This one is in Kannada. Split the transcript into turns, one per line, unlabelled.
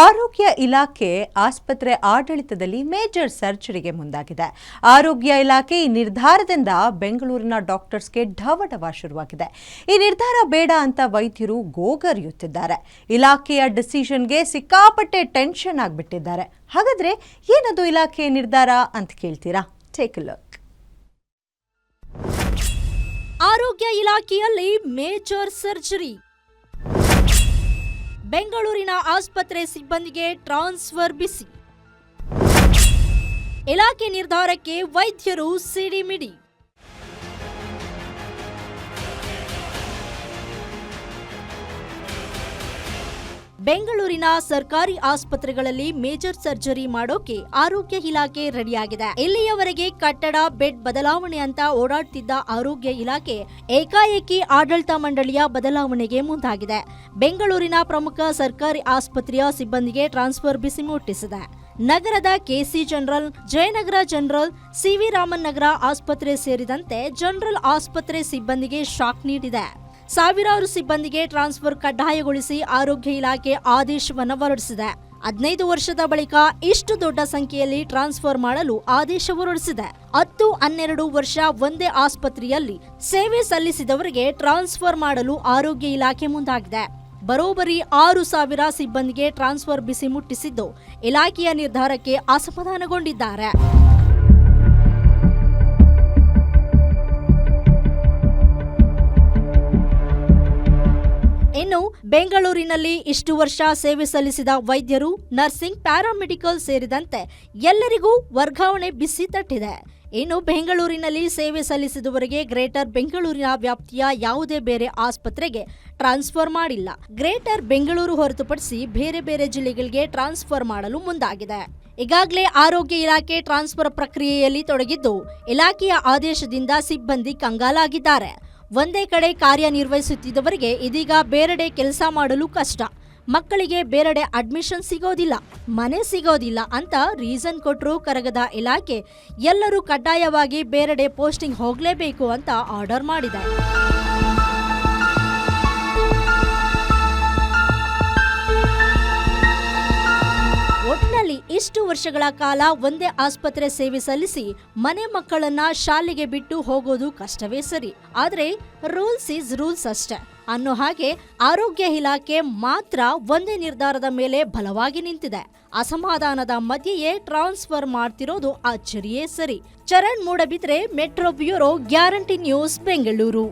ಆರೋಗ್ಯ ಇಲಾಖೆ ಆಸ್ಪತ್ರೆ ಆಡಳಿತದಲ್ಲಿ ಮೇಜರ್ ಸರ್ಜರಿಗೆ ಮುಂದಾಗಿದೆ. ಆರೋಗ್ಯ ಇಲಾಖೆ ಈ ನಿರ್ಧಾರದಿಂದ ಬೆಂಗಳೂರಿನ ಡಾಕ್ಟರ್ಸ್ಗೆ ಢವಢವ ಶುರುವಾಗಿದೆ. ಈ ನಿರ್ಧಾರ ಬೇಡ ಅಂತ ವೈದ್ಯರು ಗೋಗರಿಯುತ್ತಿದ್ದಾರೆ. ಇಲಾಖೆಯ ಡಿಸಿಷನ್ಗೆ ಸಿಕ್ಕಾಪಟ್ಟೆ ಟೆನ್ಷನ್ ಆಗಿಬಿಟ್ಟಿದ್ದಾರೆ. ಹಾಗಾದ್ರೆ ಏನದು ಇಲಾಖೆಯ ನಿರ್ಧಾರ ಅಂತ ಕೇಳ್ತೀರಾ? Take a look.
ಆರೋಗ್ಯ ಇಲಾಖೆಯಲ್ಲಿ ಮೇಜರ್ ಸರ್ಜರಿ. ಬೆಂಗಳೂರಿನ ಆಸ್ಪತ್ರೆ ಸಿಬ್ಬಂದಿಗೆ ಟ್ರಾನ್ಸ್ಫರ್ ಬಿಸಿ. ಇಲಾಖೆ ನಿರ್ಧಾರಕ್ಕೆ ವೈದ್ಯರು ಸಿಡಿಮಿಡಿ. ಬೆಂಗಳೂರಿನ ಸರ್ಕಾರಿ ಆಸ್ಪತ್ರೆಗಳಲ್ಲಿ ಮೇಜರ್ ಸರ್ಜರಿ ಮಾಡೋಕೆ ಆರೋಗ್ಯ ಇಲಾಖೆ ರೆಡಿಯಾಗಿದೆ. ಇಲ್ಲಿಯವರೆಗೆ ಕಟ್ಟಡ, ಬೆಡ್ ಬದಲಾವಣೆ ಅಂತ ಓಡಾಡ್ತಿದ್ದ ಆರೋಗ್ಯ ಇಲಾಖೆ ಏಕಾಏಕಿ ಆಡಳಿತ ಮಂಡಳಿಯ ಬದಲಾವಣೆಗೆ ಮುಂದಾಗಿದೆ. ಬೆಂಗಳೂರಿನ ಪ್ರಮುಖ ಸರ್ಕಾರಿ ಆಸ್ಪತ್ರೆಯ ಸಿಬ್ಬಂದಿಗೆ ಟ್ರಾನ್ಸ್ಫರ್ ಬಿಸಿ ಮುಟ್ಟಿಸಿದೆ. ನಗರದ KC general, Jayanagar general, CV Raman Nagar ಆಸ್ಪತ್ರೆ ಸೇರಿದಂತೆ ಜನರಲ್ ಆಸ್ಪತ್ರೆ ಸಿಬ್ಬಂದಿಗೆ ಶಾಕ್ ನೀಡಿದೆ. ಸಾವಿರಾರು ಸಿಬ್ಬಂದಿಗೆ ಟ್ರಾನ್ಸ್ಫರ್ ಕಡ್ಡಾಯಗೊಳಿಸಿ ಆರೋಗ್ಯ ಇಲಾಖೆ ಆದೇಶವನ್ನು ಹೊರಡಿಸಿದೆ. 15 ವರ್ಷದ ಬಳಿಕ ಇಷ್ಟು ದೊಡ್ಡ ಸಂಖ್ಯೆಯಲ್ಲಿ ಟ್ರಾನ್ಸ್ಫರ್ ಮಾಡಲು ಆದೇಶ ಹೊರಡಿಸಿದೆ. 10-12 ವರ್ಷ ಒಂದೇ ಆಸ್ಪತ್ರೆಯಲ್ಲಿ ಸೇವೆ ಸಲ್ಲಿಸಿದವರಿಗೆ ಟ್ರಾನ್ಸ್ಫರ್ ಮಾಡಲು ಆರೋಗ್ಯ ಇಲಾಖೆ ಮುಂದಾಗಿದೆ. ಬರೋಬ್ಬರಿ 6,000 ಸಿಬ್ಬಂದಿಗೆ ಟ್ರಾನ್ಸ್ಫರ್ ಬಿಸಿ ಮುಟ್ಟಿಸಿದ್ದು, ಇಲಾಖೆಯ ನಿರ್ಧಾರಕ್ಕೆ ಅಸಮಾಧಾನಗೊಂಡಿದ್ದಾರೆ. ಇನ್ನು ಬೆಂಗಳೂರಿನಲ್ಲಿ ಇಷ್ಟು ವರ್ಷ ಸೇವೆ ಸಲ್ಲಿಸಿದ ವೈದ್ಯರು, ನರ್ಸಿಂಗ್, ಪ್ಯಾರಾಮೆಡಿಕಲ್ ಸೇರಿದಂತೆ ಎಲ್ಲರಿಗೂ ವರ್ಗಾವಣೆ ಬಿಸಿ ತಟ್ಟಿದೆ. ಇನ್ನು ಬೆಂಗಳೂರಿನಲ್ಲಿ ಸೇವೆ ಸಲ್ಲಿಸಿದವರಿಗೆ ಗ್ರೇಟರ್ ಬೆಂಗಳೂರಿನ ವ್ಯಾಪ್ತಿಯ ಯಾವುದೇ ಬೇರೆ ಆಸ್ಪತ್ರೆಗೆ ಟ್ರಾನ್ಸ್ಫರ್ ಮಾಡಿಲ್ಲ. ಗ್ರೇಟರ್ ಬೆಂಗಳೂರು ಹೊರತುಪಡಿಸಿ ಬೇರೆ ಬೇರೆ ಜಿಲ್ಲೆಗಳಿಗೆ ಟ್ರಾನ್ಸ್ಫರ್ ಮಾಡಲು ಮುಂದಾಗಿದೆ. ಈಗಾಗಲೇ ಆರೋಗ್ಯ ಇಲಾಖೆ ಟ್ರಾನ್ಸ್ಫರ್ ಪ್ರಕ್ರಿಯೆಯಲ್ಲಿ ತೊಡಗಿದ್ದು, ಇಲಾಖೆಯ ಆದೇಶದಿಂದ ಸಿಬ್ಬಂದಿ ಕಂಗಾಲಾಗಿದ್ದಾರೆ. ಒಂದೇ ಕಡೆ ಕಾರ್ಯನಿರ್ವಹಿಸುತ್ತಿದ್ದವರಿಗೆ ಇದೀಗ ಬೇರೆಡೆ ಕೆಲಸ ಮಾಡಲು ಕಷ್ಟ. ಮಕ್ಕಳಿಗೆ ಬೇರೆಡೆ ಅಡ್ಮಿಷನ್ ಸಿಗೋದಿಲ್ಲ, ಮನೆ ಸಿಗೋದಿಲ್ಲ ಅಂತ ರೀಸನ್ ಕೊಟ್ಟರು ಕರಗದ ಇಲಾಖೆ ಎಲ್ಲರೂ ಕಡ್ಡಾಯವಾಗಿ ಬೇರೆಡೆ ಪೋಸ್ಟಿಂಗ್ ಹೋಗಲೇಬೇಕು ಅಂತ ಆರ್ಡರ್ ಮಾಡಿದೆ. ಒಟ್ಟಿನಲ್ಲಿ ಇಷ್ಟು ವರ್ಷಗಳ ಕಾಲ ಒಂದೇ ಆಸ್ಪತ್ರೆ ಸೇವೆ ಸಲ್ಲಿಸಿ ಮನೆ ಮಕ್ಕಳನ್ನ ಶಾಲೆಗೆ ಬಿಟ್ಟು ಹೋಗೋದು ಕಷ್ಟವೇ ಸರಿ. ಆದ್ರೆ ರೂಲ್ಸ್ ಈಸ್ ರೂಲ್ಸ್ ಅಷ್ಟೇ ಅನ್ನೋ ಹಾಗೆ ಆರೋಗ್ಯ ಇಲಾಖೆ ಮಾತ್ರ ಒಂದೇ ನಿರ್ಧಾರದ ಮೇಲೆ ಬಲವಾಗಿ ನಿಂತಿದೆ. ಅಸಮಾಧಾನದ ಮಧ್ಯೆಯೇ ಟ್ರಾನ್ಸ್ಫರ್ ಮಾಡ್ತಿರೋದು ಅಚ್ಚರಿಯೇ ಸರಿ. Charan Moodbidri, metro bureau, guarantee news, Bengaluru.